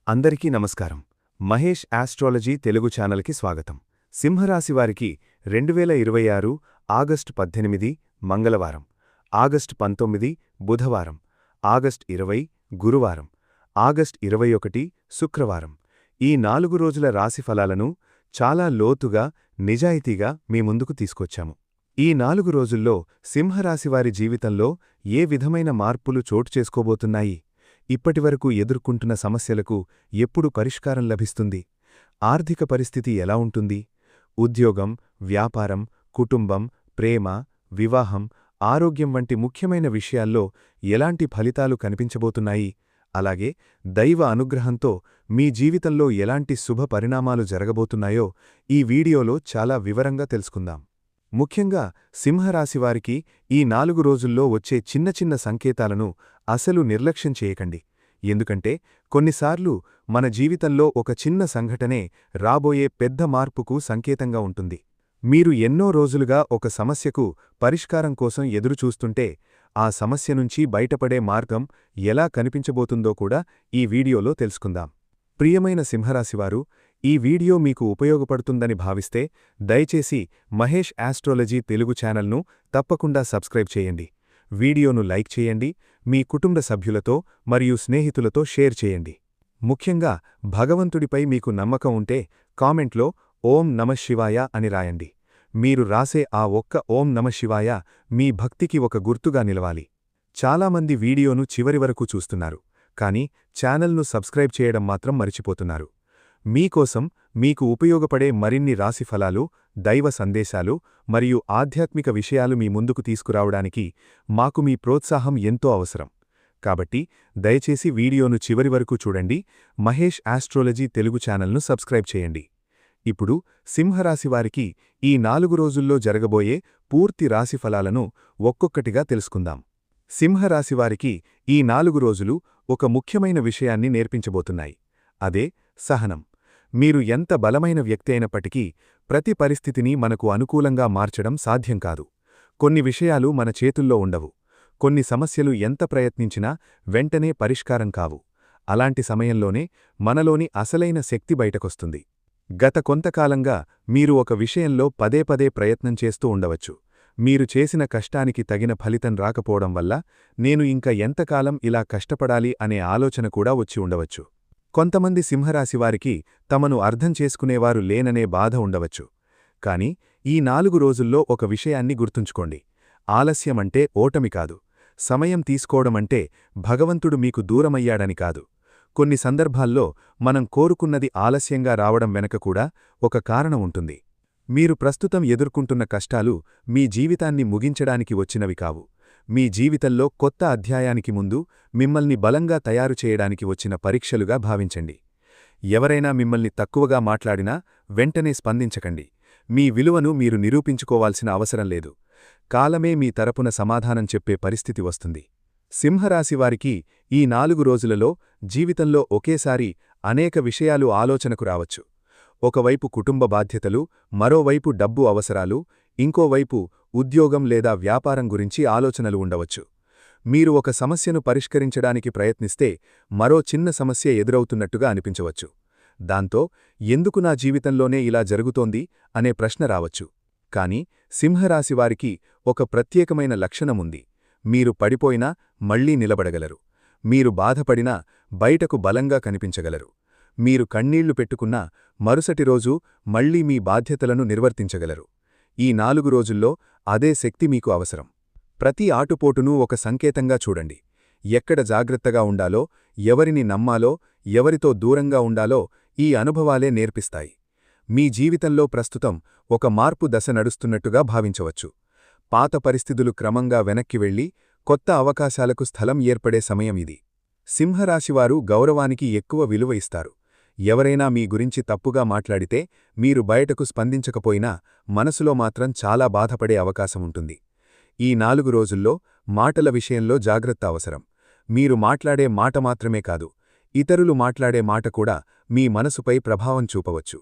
అందరికీ నమస్కారం. మహేష్ ఆస్ట్రాలజీ తెలుగు ఛానల్కి స్వాగతం. సింహరాశివారికి 2026 ఆగస్టు 18 మంగళవారం, ఆగస్టు 19 బుధవారం, ఆగస్టు 20 గురువారం, ఆగస్టు 21 శుక్రవారం ఈ 4 రోజుల రాశి ఫలాలను చాలా లోతుగా, నిజాయితీగా మీ ముందుకు తీసుకొచ్చాము. ఈ 4 రోజుల్లో సింహరాశివారి జీవితంలో ఏ విధమైన మార్పులు చోటు చేసుకోబోతున్నాయి? ఇప్పటివరకు ఎదుర్కొంటున్న సమస్యలకు ఎప్పుడు పరిష్కారం లభిస్తుంది? ఆర్థిక పరిస్థితి ఎలా ఉంటుంది? ఉద్యోగం, వ్యాపారం, కుటుంబం, ప్రేమ, వివాహం, ఆరోగ్యం వంటి ముఖ్యమైన విషయాల్లో ఎలాంటి ఫలితాలు కనిపించబోతున్నాయి? అలాగే దైవ అనుగ్రహంతో మీ జీవితంలో ఎలాంటి శుభ పరిణామాలు జరగబోతున్నాయో ఈ వీడియోలో చాలా వివరంగా తెలుసుకుందాం. ముఖ్యంగా సింహరాశివారికి ఈ 4 రోజుల్లో వచ్చే చిన్న చిన్న సంకేతాలను అసలు నిర్లక్ష్యం చేయకండి. ఎందుకంటే కొన్నిసార్లు మన జీవితంలో ఒక చిన్న సంఘటనే రాబోయే పెద్ద మార్పుకు సంకేతంగా ఉంటుంది. మీరు ఎన్నో రోజులుగా ఒక సమస్యకు పరిష్కారం కోసం ఎదురుచూస్తుంటే ఆ సమస్య నుంచి బయటపడే మార్గం ఎలా కనిపించబోతుందో కూడా ఈ వీడియోలో తెలుసుకుందాం. ప్రియమైన సింహరాశివారు, ఈ వీడియో మీకు ఉపయోగపడుతుందని భావిస్తే దయచేసి మహేష్ ఆస్ట్రాలజీ తెలుగు ఛానల్ను తప్పకుండా సబ్స్క్రైబ్ చేయండి. వీడియోను లైక్ చేయండి, మీ కుటుంబ సభ్యులతో మరియు స్నేహితులతో షేర్ చేయండి. ముఖ్యంగా భగవంతుడిపై మీకు నమ్మకం ఉంటే కామెంట్లో ఓం నమఃశివాయ అని రాయండి. మీరు రాసే ఆ ఒక్క ఓం నమఃశివాయ మీ భక్తికి ఒక గుర్తుగా నిలవాలి. చాలామంది వీడియోను చివరి వరకు చూస్తున్నారు, కానీ ఛానల్ను సబ్స్క్రైబ్ చేయడం మాత్రం మరిచిపోతున్నారు. మీకోసం మీకు ఉపయోగపడే మరిన్ని రాశిఫలాలు, దైవ సందేశాలు మరియు ఆధ్యాత్మిక విషయాలు మీ ముందుకు తీసుకురావడానికి మాకు మీ ప్రోత్సాహం ఎంతో అవసరం. కాబట్టి దయచేసి వీడియోను చివరి వరకు చూడండి. మహేష్ ఆస్ట్రాలజీ తెలుగు ఛానల్ను సబ్స్క్రైబ్ చేయండి. ఇప్పుడు సింహరాశివారికి ఈ 4 రోజుల్లో జరగబోయే పూర్తి రాశిఫలాలను ఒక్కొక్కటిగా తెలుసుకుందాం. సింహరాశివారికి ఈ 4 రోజులు ఒక ముఖ్యమైన విషయాన్ని నేర్పించబోతున్నాయి. అదే సహనం. మీరు ఎంత బలమైన వ్యక్తి అయినప్పటికీ ప్రతి పరిస్థితిని మనకు అనుకూలంగా మార్చడం సాధ్యం కాదు. కొన్ని విషయాలు మన చేతుల్లో ఉండవు. కొన్ని సమస్యలు ఎంత ప్రయత్నించినా వెంటనే పరిష్కారం కావు. అలాంటి సమయంలోనే మనలోని అసలైన శక్తి బయటకొస్తుంది. గత కొంతకాలంగా మీరు ఒక విషయంలో పదే పదే ప్రయత్నం చేస్తూ ఉండవచ్చు. మీరు చేసిన కష్టానికి తగిన ఫలితం రాకపోవడం వల్ల నేను ఇంక ఎంతకాలం ఇలా కష్టపడాలి అనే ఆలోచన కూడా వచ్చి ఉండవచ్చు. కొంతమంది సింహరాశివారికి తమను అర్థం చేసుకునేవారు లేననే బాధ ఉండవచ్చు. కాని ఈ 4 రోజుల్లో ఒక విషయాన్ని గుర్తుంచుకోండి. ఆలస్యమంటే ఓటమి కాదు. సమయం తీసుకోవడమంటే భగవంతుడు మీకు దూరమయ్యాడని కాదు. కొన్ని సందర్భాల్లో మనం కోరుకున్నది ఆలస్యంగా రావడం వెనక కూడా ఒక కారణం ఉంటుంది. మీరు ప్రస్తుతం ఎదుర్కొంటున్న కష్టాలు మీ జీవితాన్ని ముగించడానికి వచ్చినవి కావు. మీ జీవితంలో కొత్త అధ్యాయానికి ముందు మిమ్మల్ని బలంగా తయారు చేయడానికి వచ్చిన పరీక్షలుగా భావించండి. ఎవరైనా మిమ్మల్ని తక్కువగా మాట్లాడినా వెంటనే స్పందించకండి. మీ విలువను మీరు నిరూపించుకోవాల్సిన అవసరం లేదు. కాలమే మీ తరపున సమాధానం చెప్పే పరిస్థితి వస్తుంది. సింహరాశివారికి ఈ 4 రోజులలో జీవితంలో ఒకేసారి అనేక విషయాలు ఆలోచనకు రావచ్చు. ఒకవైపు కుటుంబ బాధ్యతలు, మరోవైపు డబ్బు అవసరాలు, ఇంకోవైపు ఉద్యోగం లేదా వ్యాపారం గురించి ఆలోచనలు ఉండవచ్చు. మీరు ఒక సమస్యను పరిష్కరించడానికి ప్రయత్నిస్తే మరో చిన్న సమస్య ఎదురవుతున్నట్టుగా అనిపించవచ్చు. దాంతో ఎందుకు నా జీవితంలోనే ఇలా జరుగుతోంది అనే ప్రశ్న రావచ్చు. కాని సింహరాశివారికి ఒక ప్రత్యేకమైన లక్షణముంది. మీరు పడిపోయినా మళ్లీ నిలబడగలరు. మీరు బాధపడినా బయటకు బలంగా కనిపించగలరు. మీరు కన్నీళ్లు పెట్టుకున్నా మరుసటి రోజు మళ్లీ మీ బాధ్యతలను నిర్వర్తించగలరు. ఈ 4 రోజుల్లో అదే శక్తి మీకు అవసరం. ప్రతి ఆటుపోటునూ ఒక సంకేతంగా చూడండి. ఎక్కడ జాగ్రత్తగా ఉండాలో, ఎవరిని నమ్మాలో, ఎవరితో దూరంగా ఉండాలో ఈ అనుభవాలే నేర్పిస్తాయి. మీ జీవితంలో ప్రస్తుతం ఒక మార్పు దశ నడుస్తున్నట్టుగా భావించవచ్చు. పాత పరిస్థితులు క్రమంగా వెనక్కి వెళ్లి కొత్త అవకాశాలకు స్థలం ఏర్పడే సమయం ఇది. సింహరాశివారు గౌరవానికి ఎక్కువ విలువ ఇస్తారు. ఎవరైనా మీ గురించి తప్పుగా మాట్లాడితే మీరు బయటకు స్పందించకపోయినా మనసులో మాత్రం చాలా బాధపడే అవకాశముంటుంది. ఈ 4 రోజుల్లో మాటల విషయంలో జాగ్రత్త అవసరం. మీరు మాట్లాడే మాట మాత్రమే కాదు, ఇతరులు మాట్లాడే మాట కూడా మీ మనసుపై ప్రభావం చూపవచ్చు.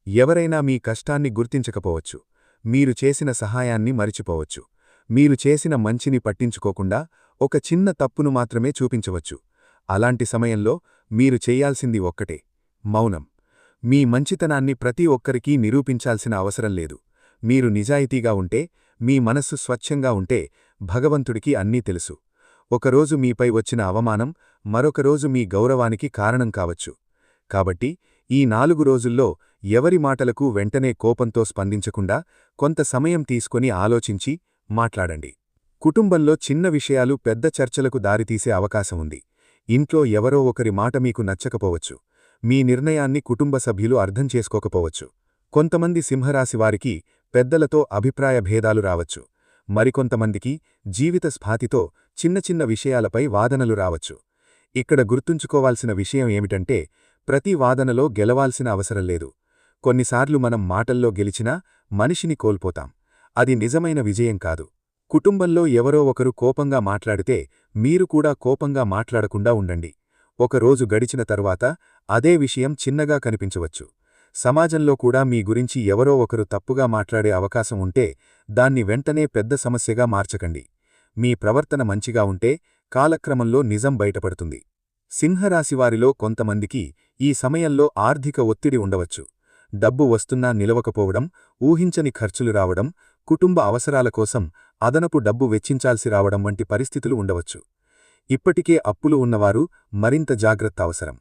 ఎవరైనా మీ కష్టాన్ని గుర్తించకపోవచ్చు. మీరు చేసిన సహాయాన్ని మరిచిపోవచ్చు. మీరు చేసిన మంచిని పట్టించుకోకుండా ఒక చిన్న తప్పును మాత్రమే చూపించవచ్చు. అలాంటి సమయంలో మీరు చెయ్యాల్సింది ఒక్కటే: మౌనం. మీ మంచితనాన్ని ప్రతి ఒక్కరికీ నిరూపించాల్సిన అవసరం లేదు. మీరు నిజాయితీగా ఉంటే, మీ మనస్సు స్వచ్ఛంగా ఉంటే, భగవంతుడికి అన్నీ తెలుసు. ఒకరోజు మీపై వచ్చిన అవమానం మరొకరోజు మీ గౌరవానికి కారణం కావచ్చు. కాబట్టి ఈ 4 రోజుల్లో ఎవరి మాటలకు వెంటనే కోపంతో స్పందించకుండా కొంత సమయం తీసుకొని ఆలోచించి మాట్లాడండి. కుటుంబంలో చిన్న విషయాలు పెద్ద చర్చలకు దారితీసే అవకాశం ఉంది. ఇంట్లో ఎవరో ఒకరి మాట మీకు నచ్చకపోవచ్చు. మీ నిర్ణయాన్ని కుటుంబ సభ్యులు అర్థం చేసుకోకపోవచ్చు. కొంతమంది సింహరాశివారికి పెద్దలతో అభిప్రాయ భేదాలు రావచ్చు. మరికొంతమందికి జీవిత స్ఫాతితో చిన్న చిన్న విషయాలపై వాదనలు రావచ్చు. ఇక్కడ గుర్తుంచుకోవాల్సిన విషయం ఏమిటంటే, ప్రతి వాదనలో గెలవాల్సిన అవసరం లేదు. కొన్నిసార్లు మనం మాటల్లో గెలిచినా మనిషిని కోల్పోతాం. అది నిజమైన విజయం కాదు. కుటుంబంలో ఎవరో ఒకరు కోపంగా మాట్లాడితే మీరు కూడా కోపంగా మాట్లాడకుండా ఉండండి. ఒక రోజు గడిచిన తరువాత అదే విషయం చిన్నగా కనిపించవచ్చు. సమాజంలో కూడా మీ గురించి ఎవరో ఒకరు తప్పుగా మాట్లాడే అవకాశం ఉంటే దాన్ని వెంటనే పెద్ద సమస్యగా మార్చకండి. మీ ప్రవర్తన మంచిగా ఉంటే కాలక్రమంలో నిజం బయటపడుతుంది. సింహరాశివారిలో కొంతమందికి ఈ సమయంలో ఆర్థిక ఒత్తిడి ఉండవచ్చు. డబ్బు వస్తున్నా నిలవకపోవడం, ఊహించని ఖర్చులు రావడం, కుటుంబ అవసరాల కోసం అదనపు డబ్బు వెచ్చించాల్సి రావడం వంటి పరిస్థితులు ఉండవచ్చు. ఇప్పటికే అప్పులు ఉన్నవారు మరింత జాగ్రత్త అవసరం.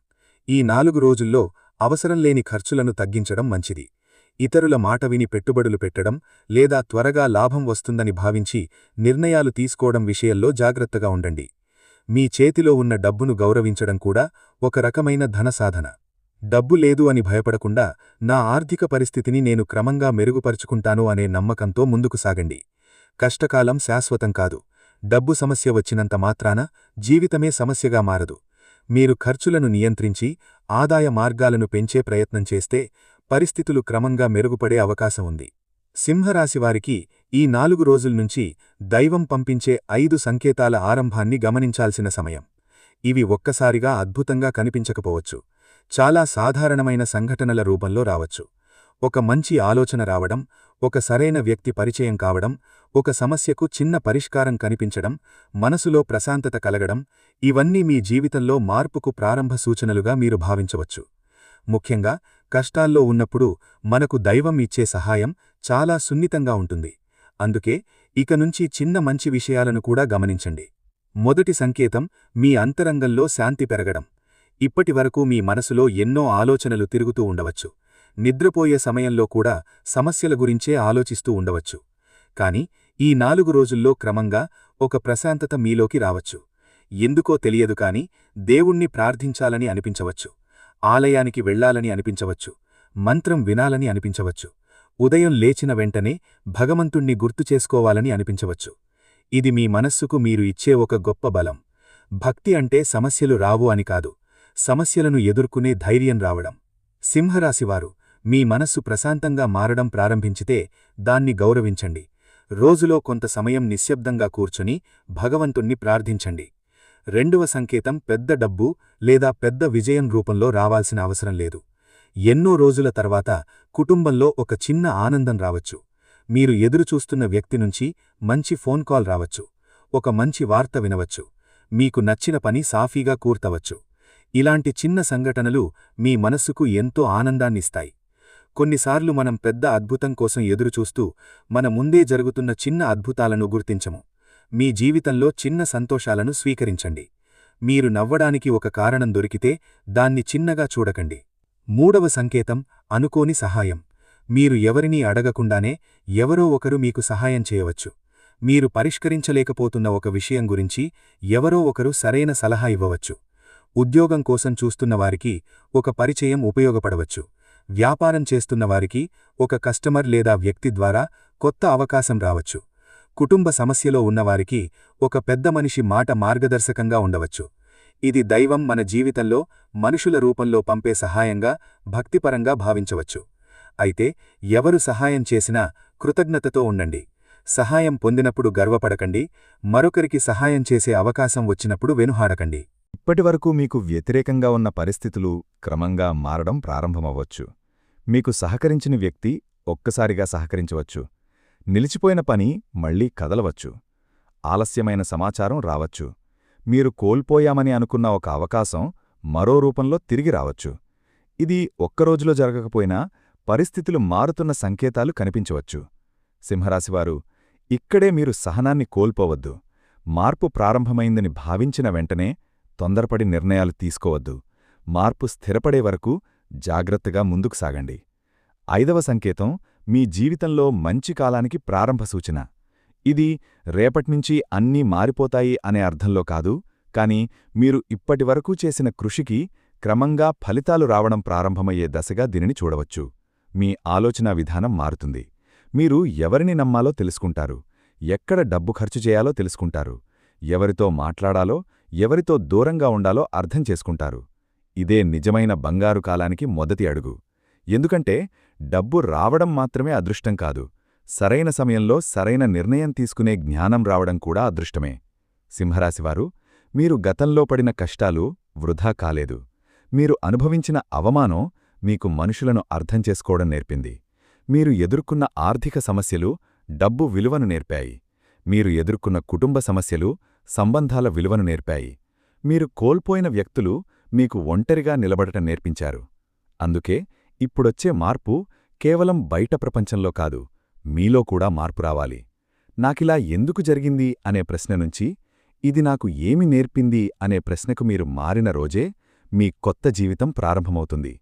ఈ 4 రోజుల్లో అవసరం లేని ఖర్చులను తగ్గించడం మంచిది. ఇతరుల మాట విని పెట్టుబడులు పెట్టడం లేదా త్వరగా లాభం వస్తుందని భావించి నిర్ణయాలు తీసుకోవడం విషయంలో జాగ్రత్తగా ఉండండి. మీ చేతిలో ఉన్న డబ్బును గౌరవించడం కూడా ఒక రకమైన ధనసాధన. డబ్బు లేదు అని భయపడకుండా నా ఆర్థిక పరిస్థితిని నేను క్రమంగా మెరుగుపరుచుకుంటాను అనే నమ్మకంతో ముందుకు సాగండి. కష్టకాలం శాశ్వతం కాదు. డబ్బు సమస్య వచ్చినంత మాత్రాన జీవితమే సమస్యగా మారదు. మీరు ఖర్చులను నియంత్రించి ఆదాయ మార్గాలను పెంచే ప్రయత్నం చేస్తే పరిస్థితులు క్రమంగా మెరుగుపడే అవకాశం ఉంది. సింహరాశివారికి ఈ 4 రోజుల్నుంచి దైవం పంపించే 5 సంకేతాల ఆరంభాన్ని గమనించాల్సిన సమయం. ఇవి ఒక్కసారిగా అద్భుతంగా కనిపించకపోవచ్చు. చాలా సాధారణమైన సంఘటనల రూపంలో రావచ్చు. ఒక మంచి ఆలోచన రావడం, ఒక సరైన వ్యక్తి పరిచయం కావడం, ఒక సమస్యకు చిన్న పరిష్కారం కనిపించడం, మనసులో ప్రశాంతత కలగడం, ఇవన్నీ మీ జీవితంలో మార్పుకు ప్రారంభ సూచనలుగా మీరు భావించవచ్చు. ముఖ్యంగా కష్టాల్లో ఉన్నప్పుడు మనకు దైవం ఇచ్చే సహాయం చాలా సున్నితంగా ఉంటుంది. అందుకే ఇక నుంచి చిన్న మంచి విషయాలను కూడా గమనించండి. మొదటి సంకేతం మీ అంతరంగంలో శాంతి పెరగడం. ఇప్పటివరకు మీ మనసులో ఎన్నో ఆలోచనలు తిరుగుతూ ఉండవచ్చు. నిద్రపోయే సమయంలో కూడా సమస్యల గురించే ఆలోచిస్తూ ఉండవచ్చు. కాని ఈ 4 రోజుల్లో క్రమంగా ఒక ప్రశాంతత మీలోకి రావచ్చు. ఎందుకో తెలియదు కాని దేవుణ్ణి ప్రార్థించాలని అనిపించవచ్చు. ఆలయానికి వెళ్లాలని అనిపించవచ్చు. మంత్రం వినాలని అనిపించవచ్చు. ఉదయం లేచిన వెంటనే భగవంతుణ్ణి గుర్తు చేసుకోవాలని అనిపించవచ్చు. ఇది మీ మనస్సుకు మీరు ఇచ్చే ఒక గొప్ప బలం. భక్తి అంటే సమస్యలు రావు అని కాదు, సమస్యలను ఎదుర్కొనే ధైర్యం రావడం. సింహరాశివారు మీ మనస్సు ప్రశాంతంగా మారడం ప్రారంభించితే దాన్ని గౌరవించండి. రోజులో కొంత సమయం నిశ్శబ్దంగా కూర్చుని భగవంతుణ్ణి ప్రార్థించండి. రెండవ సంకేతం పెద్ద డబ్బు లేదా పెద్ద విజయం రూపంలో రావాల్సిన అవసరం లేదు. ఎన్నో రోజుల తర్వాత కుటుంబంలో ఒక చిన్న ఆనందం రావచ్చు. మీరు ఎదురుచూస్తున్న వ్యక్తి నుంచి మంచి ఫోన్ కాల్ రావచ్చు. ఒక మంచి వార్త వినవచ్చు. మీకు నచ్చిన పని సాఫీగా కూర్తవచ్చు. ఇలాంటి చిన్న సంఘటనలు మీ మనస్సుకు ఎంతో ఆనందాన్నిస్తాయి. కొన్నిసార్లు మనం పెద్ద అద్భుతం కోసం ఎదురుచూస్తూ మన ముందే జరుగుతున్న చిన్న అద్భుతాలను గుర్తించము. మీ జీవితంలో చిన్న సంతోషాలను స్వీకరించండి. మీరు నవ్వడానికి ఒక కారణం దొరికితే దాన్ని చిన్నగా చూడకండి. మూడవ సంకేతం అనుకోని సహాయం. మీరు ఎవరినీ అడగకుండానే ఎవరో ఒకరు మీకు సహాయం చేయవచ్చు. మీరు పరిష్కరించలేకపోతున్న ఒక విషయం గురించి ఎవరో ఒకరు సరైన సలహా ఇవ్వవచ్చు. ఉద్యోగం కోసం చూస్తున్నవారికి ఒక పరిచయం ఉపయోగపడవచ్చు. వ్యాపారం చేస్తున్నవారికి ఒక కస్టమర్ లేదా వ్యక్తి ద్వారా కొత్త అవకాశం రావచ్చు. కుటుంబ సమస్యలో ఉన్నవారికి ఒక పెద్ద మనిషి మాట మార్గదర్శకంగా ఉండవచ్చు. ఇది దైవం మన జీవితంలో మనుషుల రూపంలో పంపే సహాయంగా భక్తిపరంగా భావించవచ్చు. అయితే ఎవరు సహాయం చేసినా కృతజ్ఞతతో ఉండండి. సహాయం పొందినప్పుడు గర్వపడకండి. మరొకరికి సహాయం చేసే అవకాశం వచ్చినప్పుడు వెనుహాడకండి. ఇప్పటివరకు మీకు వ్యతిరేకంగా ఉన్న పరిస్థితులు క్రమంగా మారడం ప్రారంభమవ్వచ్చు. మీకు సహకరించిన వ్యక్తి ఒక్కసారిగా సహకరించవచ్చు. నిలిచిపోయిన పని మళ్లీ కదలవచ్చు. ఆలస్యమైన సమాచారం రావచ్చు. మీరు కోల్పోయామని అనుకున్న ఒక అవకాశం మరో రూపంలో తిరిగి రావచ్చు. ఇది ఒక్కరోజులో జరగకపోయినా పరిస్థితులు మారుతున్న సంకేతాలు కనిపించవచ్చు. సింహరాశివారు, ఇక్కడే మీరు సహనాన్ని కోల్పోవద్దు. మార్పు ప్రారంభమైందని భావించిన వెంటనే తొందరపడి నిర్ణయాలు తీసుకోవద్దు. మార్పు స్థిరపడే వరకు జాగ్రత్తగా ముందుకు సాగండి. 5వ సంకేతం మీ జీవితంలో మంచి కాలానికి ప్రారంభ సూచన. ఇది రేపట్నుంచి అన్నీ మారిపోతాయి అనే అర్థంలో కాదు, కాని మీరు ఇప్పటివరకు చేసిన కృషికి క్రమంగా ఫలితాలు రావడం ప్రారంభమయ్యే దశగా దీనిని చూడవచ్చు. మీ ఆలోచనా విధానం మారుతుంది. మీరు ఎవరిని నమ్మాలో తెలుసుకుంటారు, ఎక్కడ డబ్బు ఖర్చు చేయాలో తెలుసుకుంటారు, ఎవరితో మాట్లాడాలో, ఎవరితో దూరంగా ఉండాలో అర్థం చేసుకుంటారు. ఇదే నిజమైన బంగారు కాలానికి మొదటి అడుగు. ఎందుకంటే డబ్బు రావడం మాత్రమే అదృష్టం కాదు, సరైన సమయంలో సరైన నిర్ణయం తీసుకునే జ్ఞానం రావడం కూడా అదృష్టమే. సింహరాశివారు, మీరు గతంలో పడిన కష్టాలు వృధా కాలేదు. మీరు అనుభవించిన అవమానం మీకు మనుషులను అర్థం చేసుకోవడం నేర్పింది. మీరు ఎదుర్కొన్న ఆర్థిక సమస్యలు డబ్బు విలువను నేర్పాయి. మీరు ఎదుర్కొన్న కుటుంబ సమస్యలు సంబంధాల విలువను నేర్పాయి. మీరు కోల్పోయిన వ్యక్తులు మీకు ఒంటరిగా నిలబడటం నేర్పించారు. అందుకే ఇప్పుడొచ్చే మార్పు కేవలం బయట ప్రపంచంలో కాదు, మీలో కూడా మార్పు రావాలి. నాకిలా ఎందుకు జరిగింది అనే ప్రశ్న నుంచి ఇది నాకు ఏమి నేర్పింది అనే ప్రశ్నకు మీరు మారిన రోజే మీ కొత్త జీవితం ప్రారంభమవుతుంది.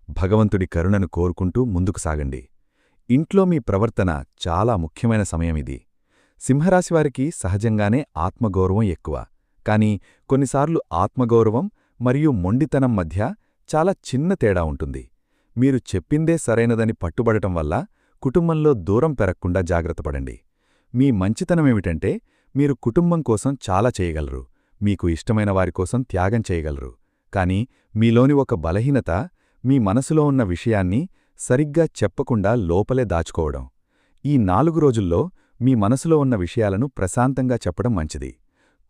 భగవంతుడి కరుణను కోరుకుంటూ ముందుకు సాగండి. ఇంట్లో మీ ప్రవర్తన చాలా ముఖ్యమైన సమయమిది. సింహరాశివారికి సహజంగానే ఆత్మగౌరవం ఎక్కువ. కాని కొన్నిసార్లు ఆత్మగౌరవం మరియు మొండితనం మధ్య చాలా చిన్న తేడా ఉంటుంది. మీరు చెప్పిందే సరైనదని పట్టుబడటం వల్ల కుటుంబంలో దూరం పెరగకుండా జాగ్రత్తపడండి. మీ మంచితనమేమిటంటే మీరు కుటుంబం కోసం చాలా చేయగలరు, మీకు ఇష్టమైన వారికోసం త్యాగం చేయగలరు. కాని మీలోని ఒక బలహీనత మీ మనసులో ఉన్న విషయాన్ని సరిగ్గా చెప్పకుండా లోపలే దాచుకోవడం. ఈ 4 రోజుల్లో మీ మనసులో ఉన్న విషయాలను ప్రశాంతంగా చెప్పడం మంచిది.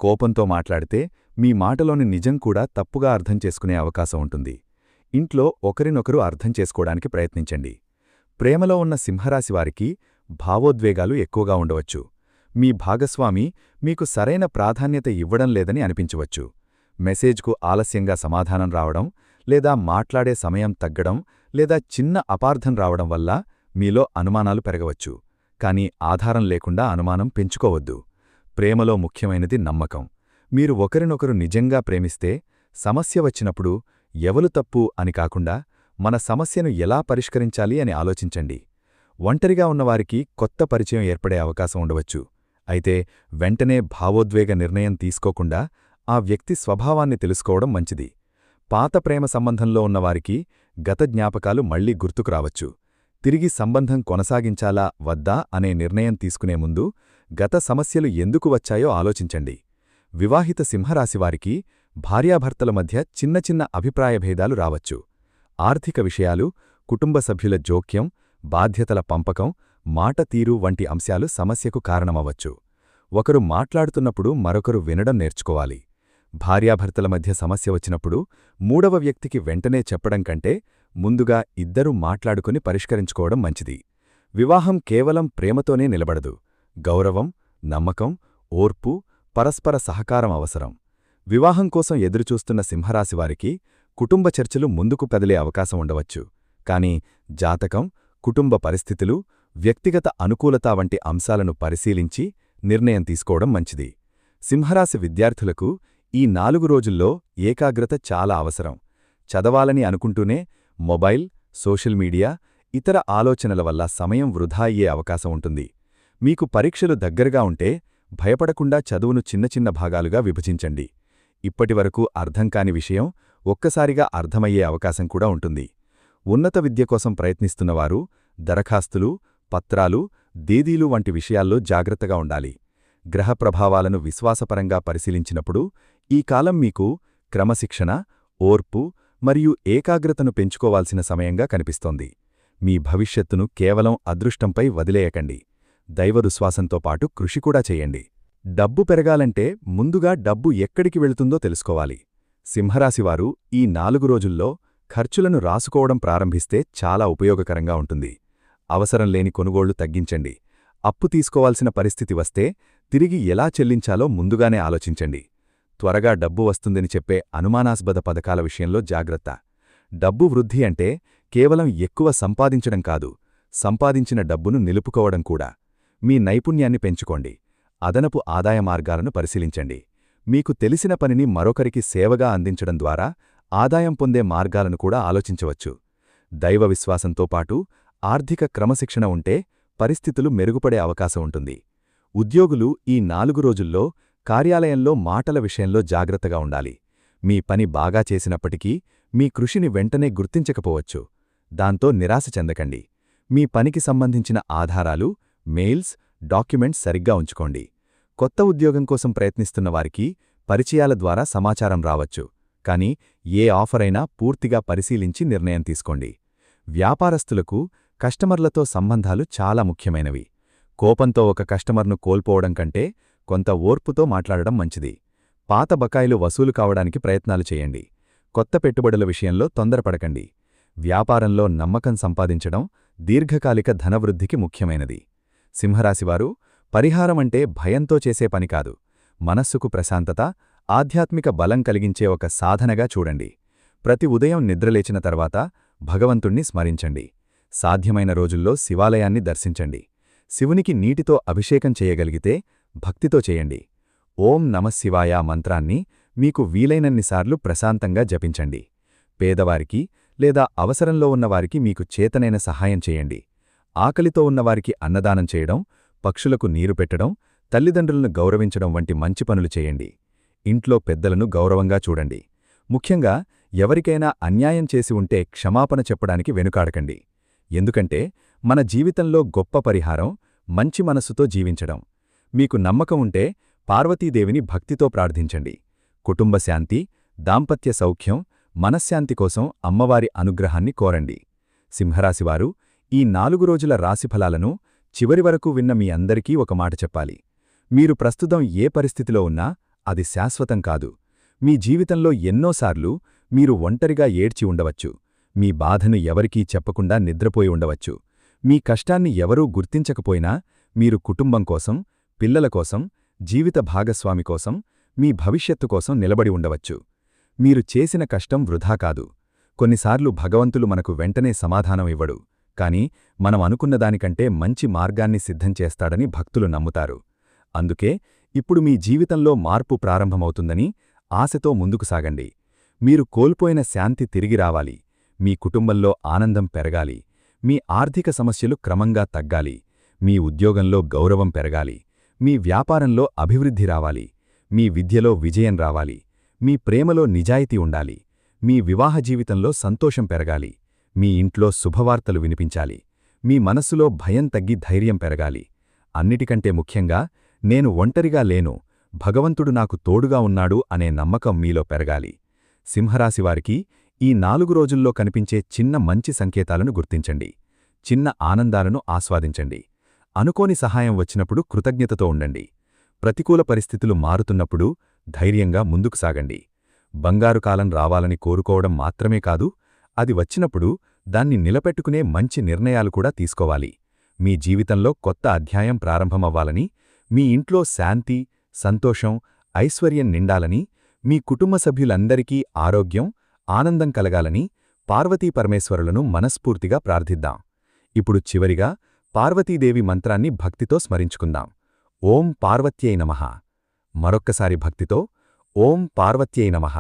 కోపంతో మాట్లాడితే మీ మాటలోని నిజం కూడా తప్పుగా అర్థం చేసుకునే అవకాశం ఉంటుంది. ఇంట్లో ఒకరినొకరు అర్థం చేసుకోవడానికి ప్రయత్నించండి. ప్రేమలో ఉన్న సింహరాశివారికి భావోద్వేగాలు ఎక్కువగా ఉండవచ్చు. మీ భాగస్వామి మీకు సరైన ప్రాధాన్యత ఇవ్వడం లేదని అనిపించవచ్చు. మెసేజ్కు ఆలస్యంగా సమాధానం రావడం, లేదా మాట్లాడే సమయం తగ్గడం, లేదా చిన్న అపార్థం రావడం వల్ల మీలో అనుమానాలు పెరగవచ్చు. కాని ఆధారం లేకుండా అనుమానం పెంచుకోవద్దు. ప్రేమలో ముఖ్యమైనది నమ్మకం. మీరు ఒకరినొకరు నిజంగా ప్రేమిస్తే సమస్య వచ్చినప్పుడు ఎవలు తప్పు అని కాకుండా మన సమస్యను ఎలా పరిష్కరించాలి అని ఆలోచించండి. ఒంటరిగా ఉన్నవారికి కొత్త పరిచయం ఏర్పడే అవకాశం ఉండవచ్చు. అయితే వెంటనే భావోద్వేగ నిర్ణయం తీసుకోకుండా ఆ వ్యక్తి స్వభావాన్ని తెలుసుకోవడం మంచిది. పాత ప్రేమ సంబంధంలో ఉన్నవారికి గత జ్ఞాపకాలు మళ్లీ గుర్తుకు రావచ్చు. తిరిగి సంబంధం కొనసాగించాలా వద్దా అనే నిర్ణయం తీసుకునే ముందు గత సమస్యలు ఎందుకు వచ్చాయో ఆలోచించండి. వివాహిత సింహరాశివారికి భార్యాభర్తల మధ్య చిన్న చిన్న అభిప్రాయభేదాలు రావచ్చు. ఆర్థిక విషయాలు, కుటుంబ సభ్యుల జోక్యం, బాధ్యతల పంపకం, మాట తీరు వంటి అంశాలు సమస్యకు కారణమవచ్చు. ఒకరు మాట్లాడుతున్నప్పుడు మరొకరు వినడం నేర్చుకోవాలి. భార్యాభర్తల మధ్య సమస్య వచ్చినప్పుడు మూడవ వ్యక్తికి వెంటనే చెప్పడం కంటే ముందుగా ఇద్దరూ మాట్లాడుకుని పరిష్కరించుకోవడం మంచిది. వివాహం కేవలం ప్రేమతోనే నిలబడదు. గౌరవం, నమ్మకం, ఓర్పు, పరస్పర సహకారం అవసరం. వివాహం కోసం ఎదురుచూస్తున్న సింహరాశివారికి కుటుంబ చర్చలు ముందుకు కదిలే అవకాశం ఉండవచ్చు. కాని జాతకం, కుటుంబ పరిస్థితులు, వ్యక్తిగత అనుకూలత వంటి అంశాలను పరిశీలించి నిర్ణయం తీసుకోవడం మంచిది. సింహరాశి విద్యార్థులకు ఈ 4 రోజుల్లో ఏకాగ్రత చాలా అవసరం. చదవాలని అనుకుంటూనే మొబైల్, సోషల్ మీడియా, ఇతర ఆలోచనల వల్ల సమయం వృధా అయ్యే అవకాశం ఉంటుంది. మీకు పరీక్షలు దగ్గరగా ఉంటే భయపడకుండా చదువును చిన్న చిన్న భాగాలుగా విభజించండి. ఇప్పటివరకు అర్థం కాని విషయం ఒక్కసారిగా అర్థమయ్యే అవకాశం కూడా ఉంటుంది. ఉన్నత విద్య కోసం ప్రయత్నిస్తున్నవారు దరఖాస్తులు, పత్రాలు, దేదీలు వంటి విషయాల్లో జాగ్రత్తగా ఉండాలి. గ్రహ ప్రభావాలను విశ్వాసపరంగా పరిశీలించినప్పుడు ఈ కాలం మీకు క్రమశిక్షణ, ఓర్పు మరియు ఏకాగ్రతను పెంచుకోవాల్సిన సమయంగా కనిపిస్తోంది. మీ భవిష్యత్తును కేవలం అదృష్టంపై వదిలేయకండి. దైవవిశ్వాసంతో పాటు కృషి కూడా చేయండి. డబ్బు పెరగాలంటే ముందుగా డబ్బు ఎక్కడికి వెళుతుందో తెలుసుకోవాలి. సింహరాశివారు ఈ 4 రోజుల్లో ఖర్చులను రాసుకోవడం ప్రారంభిస్తే చాలా ఉపయోగకరంగా ఉంటుంది. అవసరం లేని కొనుగోళ్లు తగ్గించండి. అప్పు తీసుకోవాల్సిన పరిస్థితి వస్తే తిరిగి ఎలా చెల్లించాలో ముందుగానే ఆలోచించండి. త్వరగా డబ్బు వస్తుందని చెప్పే అనుమానాస్పద పథకాల విషయంలో జాగ్రత్త. డబ్బు వృద్ధి అంటే కేవలం ఎక్కువ సంపాదించడం కాదు, సంపాదించిన డబ్బును నిలుపుకోవడం కూడా. మీ నైపుణ్యాన్ని పెంచుకోండి. అదనపు ఆదాయ మార్గాలను పరిశీలించండి. మీకు తెలిసిన పనిని మరొకరికి సేవగా అందించడం ద్వారా ఆదాయం పొందే మార్గాలను కూడా ఆలోచించవచ్చు. దైవ విశ్వాసంతో పాటు ఆర్థిక క్రమశిక్షణ ఉంటే పరిస్థితులు మెరుగుపడే అవకాశం ఉంటుంది. ఉద్యోగులు ఈ 4 రోజుల్లో కార్యాలయంలో మాటల విషయంలో జాగ్రత్తగా ఉండాలి. మీ పని బాగా చేసినప్పటికీ మీ కృషిని వెంటనే గుర్తించకపోవచ్చు. దాంతో నిరాశ చెందకండి. మీ పనికి సంబంధించిన ఆధారాలు, మెయిల్స్, డాక్యుమెంట్స్ సరిగ్గా ఉంచుకోండి. కొత్త ఉద్యోగం కోసం ప్రయత్నిస్తున్న వారికి పరిచయాల ద్వారా సమాచారం రావచ్చు. కానీ ఏ ఆఫరైనా పూర్తిగా పరిశీలించి నిర్ణయం తీసుకోండి. వ్యాపారస్తులకు కస్టమర్లతో సంబంధాలు చాలా ముఖ్యమైనవి. కోపంతో ఒక కస్టమర్ను కోల్పోవడం కంటే కొంత ఓర్పుతో మాట్లాడడం మంచిది. పాత బకాయిలు వసూలు కావడానికి ప్రయత్నాలు చేయండి. కొత్త పెట్టుబడుల విషయంలో తొందరపడకండి. వ్యాపారంలో నమ్మకం సంపాదించడం దీర్ఘకాలిక ధనవృద్ధికి ముఖ్యమైనది. సింహరాశివారు, పరిహారమంటే భయంతో చేసే పని కాదు, మనస్సుకు ప్రశాంతత, ఆధ్యాత్మిక బలం కలిగించే ఒక సాధనగా చూడండి. ప్రతి ఉదయం నిద్రలేచిన తర్వాత భగవంతుణ్ణి స్మరించండి. సాధ్యమైన రోజుల్లో శివాలయాన్ని దర్శించండి. శివునికి నీటితో అభిషేకం చేయగలిగితే భక్తితో చేయండి. ఓం నమఃశివాయ మంత్రాన్ని మీకు వీలైనన్నిసార్లు ప్రశాంతంగా జపించండి. పేదవారికి లేదా అవసరంలో ఉన్నవారికి మీకు చేతనైన సహాయం చేయండి. ఆకలితో ఉన్నవారికి అన్నదానం చేయడం, పక్షులకు నీరు పెట్టడం, తల్లిదండ్రులను గౌరవించడం వంటి మంచి పనులు చేయండి. ఇంట్లో పెద్దలను గౌరవంగా చూడండి. ముఖ్యంగా ఎవరికైనా అన్యాయం చేసి ఉంటే క్షమాపణ చెప్పడానికి వెనుకాడకండి. ఎందుకంటే మన జీవితంలో గొప్ప పరిహారం మంచి మనస్సుతో జీవించడం. మీకు నమ్మకం ఉంటే పార్వతీదేవిని భక్తితో ప్రార్థించండి. కుటుంబ శాంతి, దాంపత్య సౌఖ్యం, మనశ్శాంతి కోసం అమ్మవారి అనుగ్రహాన్ని కోరండి. సింహరాశివారు, ఈ 4 రోజుల రాశిఫలాలను చివరి వరకు విన్న మీ అందరికీ ఒక మాట చెప్పాలి. మీరు ప్రస్తుతం ఏ పరిస్థితిలో ఉన్నా అది శాశ్వతం కాదు. మీ జీవితంలో ఎన్నోసార్లు మీరు ఒంటరిగా ఏడ్చి ఉండవచ్చు. మీ బాధను ఎవరికీ చెప్పకుండా నిద్రపోయి ఉండవచ్చు. మీ కష్టాన్ని ఎవరూ గుర్తించకపోయినా మీరు కుటుంబం కోసం, పిల్లల కోసం, జీవిత భాగస్వామి కోసం, మీ భవిష్యత్తు కోసం నిలబడి ఉండవచ్చు. మీరు చేసిన కష్టం వృధా కాదు. కొన్నిసార్లు భగవంతులు మనకు వెంటనే సమాధానం ఇవ్వడు, కాని మనం అనుకున్నదానికంటే మంచి మార్గాన్ని సిద్ధం చేస్తాడని భక్తులు నమ్ముతారు. అందుకే ఇప్పుడు మీ జీవితంలో మార్పు ప్రారంభమవుతుందని ఆశతో ముందుకు సాగండి. మీరు కోల్పోయిన శాంతి తిరిగి రావాలి. మీ కుటుంబంలో ఆనందం పెరగాలి. మీ ఆర్థిక సమస్యలు క్రమంగా తగ్గాలి. మీ ఉద్యోగంలో గౌరవం పెరగాలి. మీ వ్యాపారంలో అభివృద్ధి రావాలి. మీ విద్యలో విజయం రావాలి. మీ ప్రేమలో నిజాయితీ ఉండాలి. మీ వివాహ జీవితంలో సంతోషం పెరగాలి. మీ ఇంట్లో శుభవార్తలు వినిపించాలి. మీ మనస్సులో భయం తగ్గి ధైర్యం పెరగాలి. అన్నిటికంటే ముఖ్యంగా నేను ఒంటరిగా లేను, భగవంతుడు నాకు తోడుగా ఉన్నాడు అనే నమ్మకం మీలో పెరగాలి. సింహరాశివారికి ఈ 4 రోజుల్లో కనిపించే చిన్న మంచి సంకేతాలను గుర్తించండి. చిన్న ఆనందాలను ఆస్వాదించండి. అనుకోని సహాయం వచ్చినప్పుడు కృతజ్ఞతతో ఉండండి. ప్రతికూల పరిస్థితులు మారుతున్నప్పుడు ధైర్యంగా ముందుకు సాగండి. బంగారు కాలం రావాలని కోరుకోవడం మాత్రమే కాదు, అది వచ్చినప్పుడు దాన్ని నిలబెట్టుకునే మంచి నిర్ణయాలు కూడా తీసుకోవాలి. మీ జీవితంలో కొత్త అధ్యాయం ప్రారంభమవ్వాలని, మీ ఇంట్లో శాంతి, సంతోషం, ఐశ్వర్యం నిండాలని, మీ కుటుంబ సభ్యులందరికీ ఆరోగ్యం, ఆనందం కలగాలని పార్వతీ పరమేశ్వరులను మనస్ఫూర్తిగా ప్రార్థిద్దాం. ఇప్పుడు చివరిగా పార్వతీదేవి మంత్రాన్ని భక్తితో స్మరించుకుందాం. ఓం పార్వత్యై నమః. మరొక్కసారి భక్తితో ఓం పార్వత్యై నమః.